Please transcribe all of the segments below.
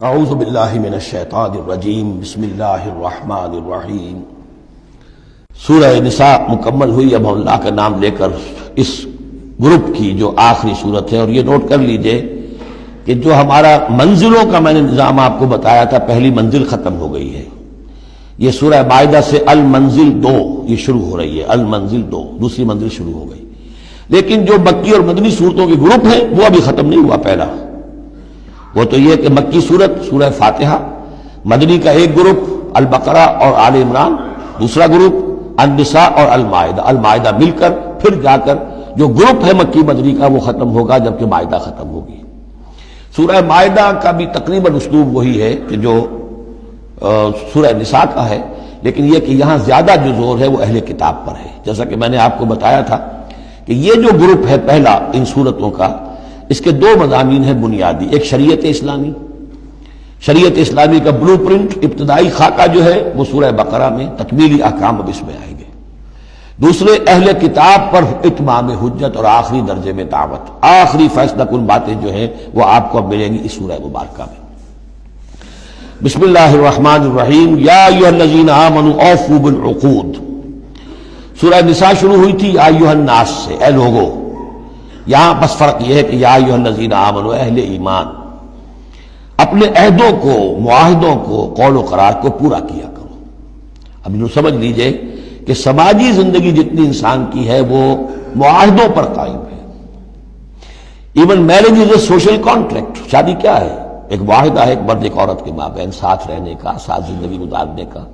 اعوذ باللہ من الشیطان الرجیم بسم اللہ الرحمن الرحیم۔ سورہ نساء مکمل ہوئی۔ اب ہم اللہ کا نام لے کر اس گروپ کی جو آخری صورت ہے، اور یہ نوٹ کر لیجئے کہ جو ہمارا منزلوں کا میں نے نظام آپ کو بتایا تھا، پہلی منزل ختم ہو گئی ہے۔ یہ سورہ مائدہ سے المنزل 2 یہ شروع ہو رہی ہے، المنزل 2 دوسری منزل شروع ہو گئی۔ لیکن جو مکی اور مدنی صورتوں کے گروپ ہیں وہ ابھی ختم نہیں ہوا۔ پہلا وہ تو یہ کہ مکی صورت سورہ فاتحہ، مدنی کا ایک گروپ البقرہ اور آل عمران، دوسرا گروپ النساء اور المائدہ، المائدہ مل کر پھر جا کر جو گروپ ہے مکی مدنی کا وہ ختم ہوگا جبکہ مائدہ ختم ہوگی۔ سورہ مائدہ کا بھی تقریباً اسلوب وہی ہے کہ جو سورہ نساء کا ہے، لیکن یہ کہ یہاں زیادہ جو زور ہے وہ اہل کتاب پر ہے۔ جیسا کہ میں نے آپ کو بتایا تھا کہ یہ جو گروپ ہے پہلا ان صورتوں کا، اس کے دو مضامین ہیں بنیادی۔ ایک شریعت اسلامی، شریعت اسلامی کا بلو پرنٹ، ابتدائی خاکہ جو ہے وہ سورہ بقرہ میں، تکمیلی احکام اب اس میں آئیں گے۔ دوسرے اہل کتاب پر اتمام حجت اور آخری درجے میں دعوت، آخری فیصلہ کن باتیں جو ہیں وہ آپ کو اب ملیں گی اس سورہ مبارکہ میں۔ بسم اللہ الرحمن الرحیم۔ یا ایھا الذین آمنوا اوفوا بالعقود۔ سورہ نساء شروع ہوئی تھی یا ایھا الناس سے، اے لوگو۔ یہاں بس فرق یہ ہے کہ یا ایھا الذین آمنوا، اہل ایمان، اپنے عہدوں کو، معاہدوں کو، قول و قرار کو پورا کیا کرو۔ اب انہوں سمجھ لیجئے کہ سماجی زندگی جتنی انسان کی ہے وہ معاہدوں پر قائم ہے۔ Even marriage is a social contract. شادی کیا ہے؟ ایک معاہدہ ہے، ایک مرد ایک عورت کے مابین ساتھ رہنے کا، ساتھ زندگی گزارنے کا۔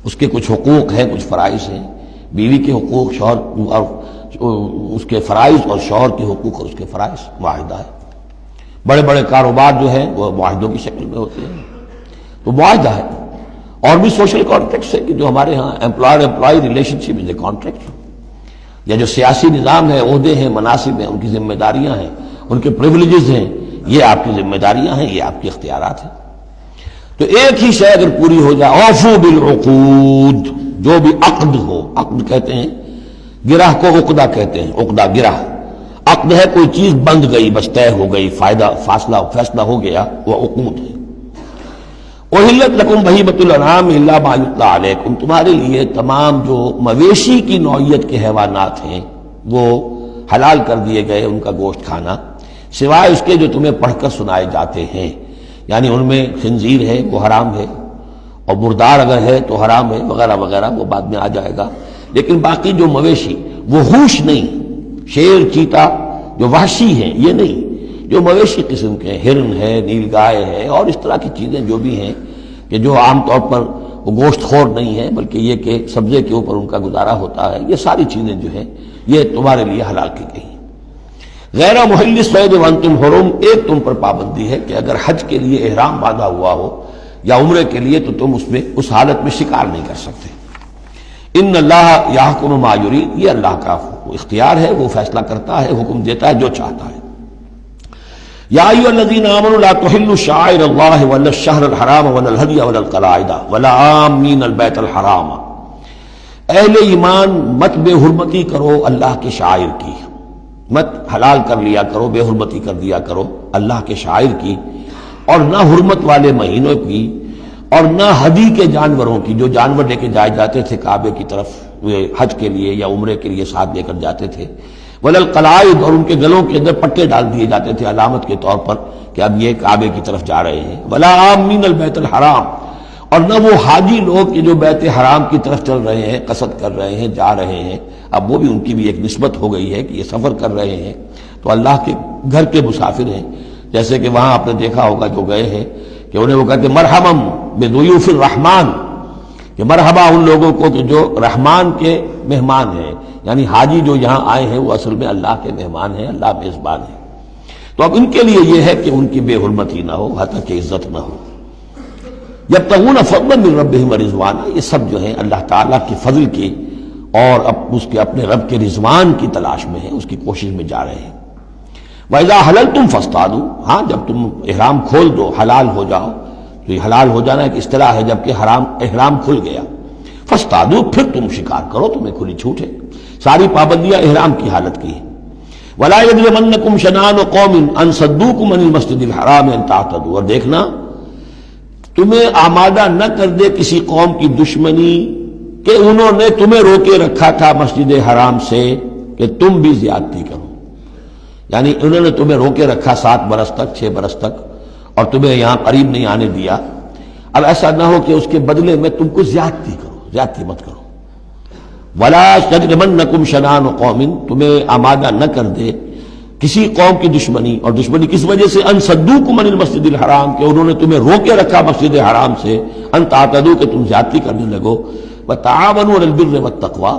اس کے کچھ حقوق ہیں، کچھ فرائض ہیں، بیوی کے حقوق، شوہر اور اس کے فرائض، اور شوہر کے حقوق اور اس کے فرائض، معاہدہ ہے۔ بڑے بڑے کاروبار جو ہیں وہ معاہدوں کی شکل میں ہوتے ہیں، تو معاہدہ ہے۔ اور بھی سوشل کانٹریکٹس ہے کہ جو ہمارے ہاں employer employee relationship is a contract, یا جو سیاسی نظام ہے، عہدے ہیں، مناصب ہیں، ان کی ذمہ داریاں ہیں، ان کے پریولیجز ہیں، یہ آپ کی ذمہ داریاں ہیں، یہ آپ کے اختیارات ہیں۔ تو ایک ہی شے اگر پوری ہو جائے، اوفوا بالعقود، جو بھی عقد ہو، عقد کہتے ہیں، گرہ کو عقدہ کہتے ہیں، عقدہ گرہ، عقد ہے کوئی چیز بند گئی، بس طے ہو گئی، فیصلہ ہو گیا، وہ عقود ہے۔ احلت لکم بہیمۃ الانعام الا ما یتلی علیکم، تمہارے لیے تمام جو مویشی کی نوعیت کے حیوانات ہیں وہ حلال کر دیے گئے، ان کا گوشت کھانا، سوائے اس کے جو تمہیں پڑھ کر سنائے جاتے ہیں، یعنی ان میں خنزیر ہے وہ حرام ہے، اور مردار اگر ہے تو حرام ہے، وغیرہ وغیرہ، وہ بعد میں آ جائے گا۔ لیکن باقی جو مویشی، وہ ہوش نہیں، شیر چیتا جو وحشی ہیں یہ نہیں، جو مویشی قسم کے ہیں، ہرن ہے، نیل گائے ہے، اور اس طرح کی چیزیں جو بھی ہیں کہ جو عام طور پر وہ گوشت خور نہیں ہے، بلکہ یہ کہ سبزے کے اوپر ان کا گزارا ہوتا ہے، یہ ساری چیزیں جو ہیں یہ تمہارے لیے حلال کی گئی ہیں۔ غیر محل الصید وانتم حرم، ایک تم پر پابندی ہے کہ اگر حج کے لیے احرام باندھا ہوا ہو یا عمرے کے لیے تو تم اس حالت میں شکار نہیں کر سکتے۔ ان اللہ یحکم ما یرید، یہ اللہ کا اختیار ہے، وہ فیصلہ کرتا ہے، حکم دیتا ہے جو چاہتا ہے۔ یا ایھا الذین آمنوا لا تحلوا شعائر اللہ ولا الشہر الحرام ولا الہدی ولا القلائد ولا عامین البیت الحرام، اہل ایمان مت بے حرمتی کرو اللہ کے شعائر کی، مت حلال کر لیا کرو، بے حرمتی کر دیا کرو اللہ کے شعائر کی، اور نہ حرمت والے مہینوں کی، اور نہ ہدی کے جانوروں کی، جو جانور لے کے جائے جاتے تھے کعبے کی طرف حج کے لیے یا عمرے کے لیے ساتھ لے کر جاتے تھے، ولا القلائد، اور ان کے گلوں کے اندر پٹے ڈال دیے جاتے تھے علامت کے طور پر کہ اب یہ کعبے کی طرف جا رہے ہیں، ولا عامین البیت الحرام، اور نہ وہ حاجی لوگ کہ جو بیت حرام کی طرف چل رہے ہیں، قصد کر رہے ہیں، جا رہے ہیں، اب وہ بھی ان کی بھی ایک نسبت ہو گئی ہے کہ یہ سفر کر رہے ہیں تو اللہ کے گھر کے مسافر ہیں۔ جیسے کہ وہاں آپ نے دیکھا ہوگا جو گئے ہیں کہ انہیں وہ کہتے ہیں مرحبا بضیوف الرحمن، کہ مرحبا ان لوگوں کو کہ جو رحمان کے مہمان ہیں، یعنی حاجی جو یہاں آئے ہیں وہ اصل میں اللہ کے مہمان ہیں، اللہ میزبان ہے۔ تو اب ان کے لیے یہ ہے کہ ان کی بے حرمتی نہ ہو، حتیٰ کہ عزت نہ ہو۔ یبتغون فضلا من ربہم ورضوانا، یہ سب جو ہیں اللہ تعالیٰ کے فضل کی اور اس کے اپنے رب کے رضوان کی تلاش میں ہیں، اس کی کوشش میں جا رہے ہیں۔ وَإِذَا حَلَلْتُمْ فَاصْطَادُوا، ہاں جب تم احرام کھول دو، حلال ہو جاؤ، تو یہ حلال ہو جانا ایک اصطلاح ہے، جبکہ احرام کھل گیا، فَاصْطَادُوا، پھر تم شکار کرو، تمہیں کھلی چھوٹ ہے، ساری پابندیاں احرام کی حالت کی ہیں۔ وَلَا يَجْرِمَنَّكُمْ شَنَآنُ قَوْمٍ أَن صَدُّوكُمْ عَنِ الْمَسْجِدِ الْحَرَامِ أَن تَعْتَدُوا، اور دیکھنا تمہیں آمادہ نہ کر دے کسی قوم کی دشمنی کہ انہوں نے تمہیں روکے رکھا تھا مسجد حرام سے کہ تم بھی زیادتی کرو، یعنی انہوں نے تمہیں روکے رکھا 7 برس تک 6 برس تک اور تمہیں یہاں قریب نہیں آنے دیا، اب ایسا نہ ہو کہ اس کے بدلے میں تم کو زیادتی کرو، زیادتی مت کرو۔ وَلَا يَجْرِمَنَّكُمْ شَنَآنُ قَوْمٍ، تمہیں آمادہ نہ کر دے کسی قوم کی دشمنی، اور دشمنی کس وجہ سے؟ ان صدوکم عن المسجد الحرام، کہ انہوں نے تمہیں روکے رکھا مسجد حرام سے، ان تعتدوا، کہ تم زیادتی کرنے لگو، وتعاونوا علی البر والتقوی،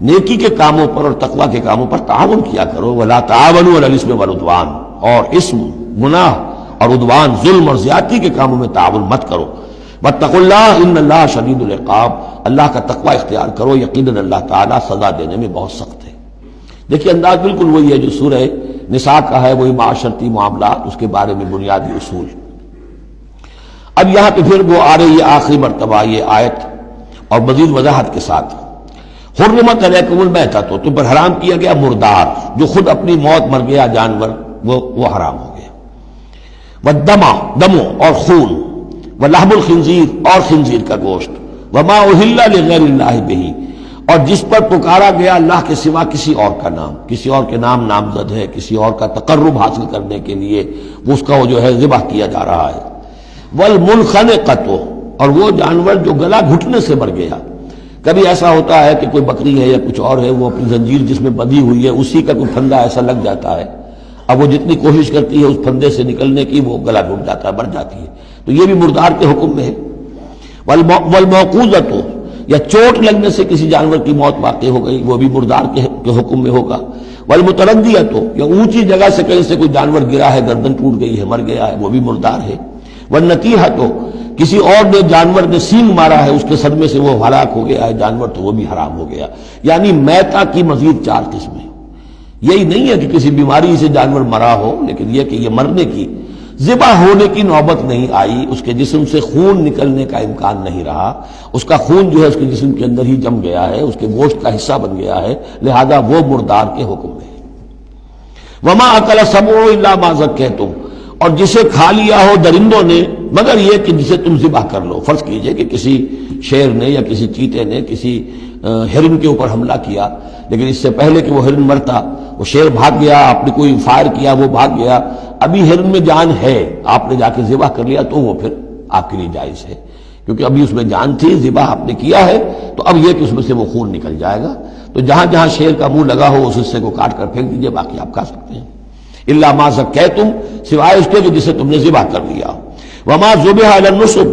نیکی کے کاموں پر اور تقوی کے کاموں پر تعاون کیا کرو، ولا تعاونوا علی الاثم والعدوان، اور اسم، گناہ اور عدوان، ظلم اور زیادتی کے کاموں میں تعاون مت کرو، واتقوا اللہ ان اللہ شدید العقاب، اللہ کا تقوی اختیار کرو، یقیناً اللہ تعالیٰ سزا دینے میں بہت سخت ہے۔ دیکھیے انداز بالکل وہی ہے جو سورہ نساء کا ہے، وہی معاشرتی معاملات، اس کے بارے میں بنیادی اصول۔ اب یہاں پہ پھر وہ آ رہی ہے آخری مرتبہ یہ آیت، اور مزید وضاحت کے ساتھ، حرمت علیکم المیتۃ، تم پر حرام کیا گیا مردار، جو خود اپنی موت مر گیا جانور، وہ حرام ہو گیا، والدم، دم اور خون، ولحم الخنزیر، اور خنزیر کا گوشت، وما اہل لغیر اللہ بہ، اور جس پر پکارا گیا اللہ کے سوا کسی اور کا نام، کسی اور کے نام نامزد ہے، کسی اور کا تقرب حاصل کرنے کے لیے اس کا وہ جو ہے ذبح کیا جا رہا ہے، والمنخنقۃ، اور وہ جانور جو گلا گھٹنے سے مر گیا۔ کبھی ایسا ہوتا ہے کہ کوئی بکری ہے یا کچھ اور ہے، وہ اپنی زنجیر جس میں بندھی ہوئی ہے اسی کا کوئی پھندا ایسا لگ جاتا ہے، اب وہ جتنی کوشش کرتی ہے اس پھندے سے نکلنے کی، وہ گلا گھٹ جاتا ہے، مر جاتی ہے، تو یہ بھی مردار کے حکم میں ہے۔ والموقوذۃ، یا چوٹ لگنے سے کسی جانور کی موت واقع ہو گئی، وہ بھی مردار کے حکم میں ہوگا۔ والمتردیۃ، یا اونچی جگہ سے کہیں سے کوئی جانور گرا ہے، گردن ٹوٹ گئی ہے، مر گیا ہے، وہ بھی مردار ہے۔ والنطیحۃ، کسی اور نے جانور نے سینگ مارا ہے، اس کے صدمے سے وہ ہلاک ہو گیا ہے جانور، تو وہ بھی حرام ہو گیا۔ یعنی میتہ کی مزید 4 قسمیں، یہی نہیں ہے کہ کسی بیماری سے جانور مرا ہو، لیکن یہ کہ یہ مرنے کی، ذبح ہونے کی نوبت نہیں آئی، اس کے جسم سے خون نکلنے کا امکان نہیں رہا، اس کا خون جو ہے اس کے جسم کے اندر ہی جم گیا ہے، اس کے گوشت کا حصہ بن گیا ہے، لہذا وہ مردار کے حکم میں ہے۔ وما اکل السبع الا ما ذکیتم، اور جسے کھا لیا ہو درندوں نے مگر یہ کہ جسے تم ذبح کر لو۔ فرض کیجئے کہ کسی شیر نے یا کسی چیتے نے کسی ہرن کے اوپر حملہ کیا، لیکن اس سے پہلے کہ وہ ہرن مرتا وہ شیر بھاگ گیا، آپ نے کوئی فائر کیا وہ بھاگ گیا، ابھی ہرن میں جان ہے، آپ نے جا کے ذبح کر لیا، تو وہ پھر آپ کے لیے جائز ہے، کیونکہ ابھی اس میں جان تھی، ذبح آپ نے کیا ہے، تو اب یہ کہ اس میں سے وہ خون نکل جائے گا، تو جہاں جہاں شیر کا منہ لگا ہو اس حصے کو کاٹ کر پھینک دیجئے، باقی آپ کھا سکتے ہیں۔ الا ما ذکیتم، سوائے اس کے کہ جسے تم نے ذبح کر لیا۔ وما ذبح علی النصب،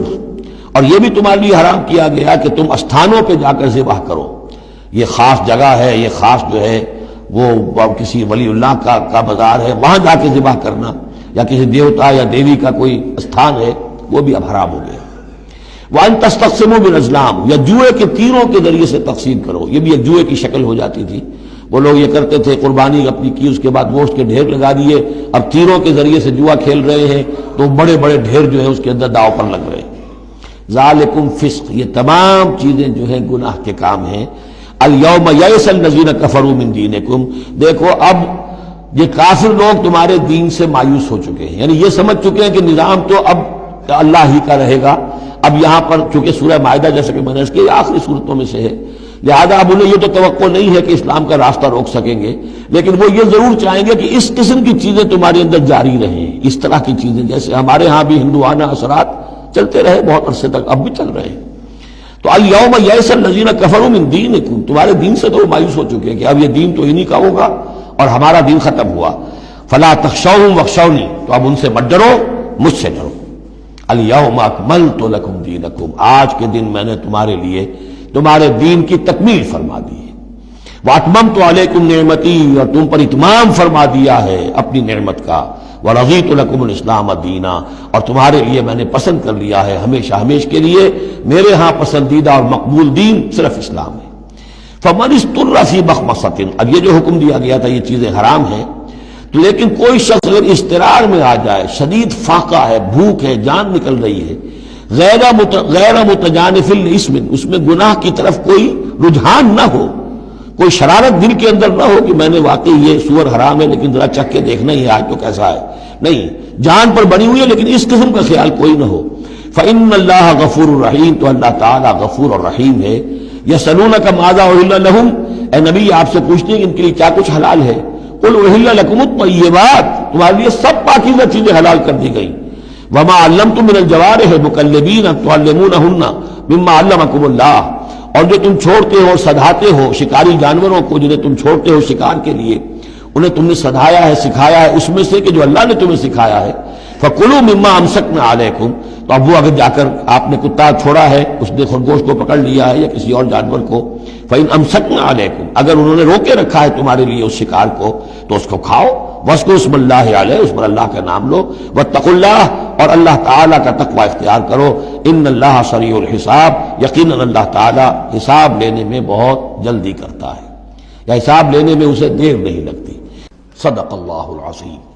اور یہ بھی تمہارے لیے حرام کیا گیا کہ تم استھانوں پہ جا کر ذبح کرو، یہ خاص جگہ ہے، یہ خاص جو ہے وہ کسی ولی اللہ کا بازار ہے، وہاں جا کے ذبح کرنا، یا کسی دیوتا یا دیوی کا کوئی استھان ہے، وہ بھی اب حرام ہو گیا۔ وَأَن تَسْتَقْسِمُوا بِالْأَزْلَامِ، یا جوئے کے تیروں کے ذریعے سے تقسیم کرو، یہ بھی ایک جوئے کی شکل ہو جاتی تھی، وہ لوگ یہ کرتے تھے، قربانی اپنی کی، اس کے بعد گوشت کے ڈھیر لگا دیے، اب تیروں کے ذریعے سے جوا کھیل رہے ہیں، تو بڑے بڑے ڈھیر جو ہے اس کے اندر داؤ پر لگ رہے ہیں۔ ذالکم فسق، یہ تمام چیزیں جو ہیں گناہ کے کام ہیں۔ الیوم یئس الذین کفروا من دینکم، دیکھو اب یہ کافر لوگ تمہارے دین سے مایوس ہو چکے ہیں، یعنی یہ سمجھ چکے ہیں کہ نظام تو اب اللہ ہی کا رہے گا۔ اب یہاں پر چونکہ سورہ مائدہ جیسا کہ میں نے اس کی آخری صورتوں میں سے ہے، لہذا اب انہیں یہ تو توقع نہیں ہے کہ اسلام کا راستہ روک سکیں گے، لیکن وہ یہ ضرور چاہیں گے کہ اس قسم کی چیزیں تمہارے اندر جاری رہیں، اس طرح کی چیزیں جیسے ہمارے ہاں بھی ہندوانہ اثرات چلتے رہے بہت عرصے تک، اب بھی چل رہے ہیں۔ تو الیوم یئس الذین کفروا من دینکم، تمہارے دین سے تو وہ مایوس ہو چکے ہیں کہ اب یہ دین تو انہی کا ہوگا اور ہمارا دین ختم ہوا۔ فلا تخشوہم واخشونی، تو اب ان سے مت ڈرو، مجھ سے ڈرو۔ الیوم اکملت لکم دینکم، آج کے دن میں نے تمہارے لیے تمہارے دین کی تکمیل فرما دی ہے۔ واتممت علیکم نعمتی، اور تم پر اتمام فرما دیا ہے اپنی نعمت کا۔ ورضیت لکم الاسلام دینا، اور تمہارے لیے میں نے پسند کر لیا ہے ہمیشہ ہمیش کے لیے میرے ہاں پسندیدہ اور مقبول دین صرف اسلام ہے۔ فمن اضطر فی مخمصۃ، اب یہ جو حکم دیا گیا تھا یہ چیزیں حرام ہیں، تو لیکن کوئی شخص اگر اضطرار میں آ جائے، شدید فاقہ ہے، بھوک ہے، جان نکل رہی ہے، غیر متجانف لاسم، اس میں گناہ کی طرف کوئی رجحان نہ ہو، کوئی شرارت دل کے اندر نہ ہو کہ میں نے واقعی یہ سور حرام ہے لیکن ذرا چکھ کے دیکھنا ہی آج تو کیسا ہے، نہیں، جان پر بنی ہوئی ہے لیکن اس قسم کا خیال کوئی نہ ہو۔ فإن اللہ غفور الرحیم، تو اللہ تعالیٰ غفور اور رحیم ہے۔ یسألونک ماذا أحل لهم، اے نبی آپ سے پوچھتے ہیں کہ ان کے لیے کیا کچھ حلال ہے۔ قل أحل لكم الطیبات، تمہارے لیے سب پاکیزہ چیزیں حلال کر دی گئی۔ وما علمتم من الجوارح مکلبین تعلمونہن مما علمکم اللہ، اور جو تم چھوڑتے ہو سدھاتے ہو شکاری جانوروں کو، جنہیں تم چھوڑتے ہو شکار کے لیے، انہیں تم نے سدھایا ہے سکھایا ہے اس میں سے کہ جو اللہ نے تمہیں سکھایا ہے۔ فَكُلُوا مِمَّا أَمْسَكْنَا عَلَيْكُمْ، تو اب وہ اگر جا کر آپ نے کتا چھوڑا ہے، اس نے خرگوش کو پکڑ لیا ہے یا کسی اور جانور کو، فَإِنْ أَمْسَكْنَا عَلَيْكُمْ، اگر انہوں نے روکے رکھا ہے تمہارے لیے اس شکار کو تو اس کو کھاؤ۔ وَاذْكُرُوا اسْمَ اللَّهِ عَلَيْهِ، اس پر اللہ کا نام لو۔ وَاتَّقُوا اللَّهَ، اور اللہ تعالیٰ کا تقوی اختیار کرو۔ إِنَّ اللَّهَ سَرِيعُ الْحِسَابِ، یقیناً اللہ تعالیٰ حساب لینے میں بہت جلدی کرتا ہے، یا حساب لینے میں اسے دیر نہیں لگتی۔ صدق اللہ العظیم۔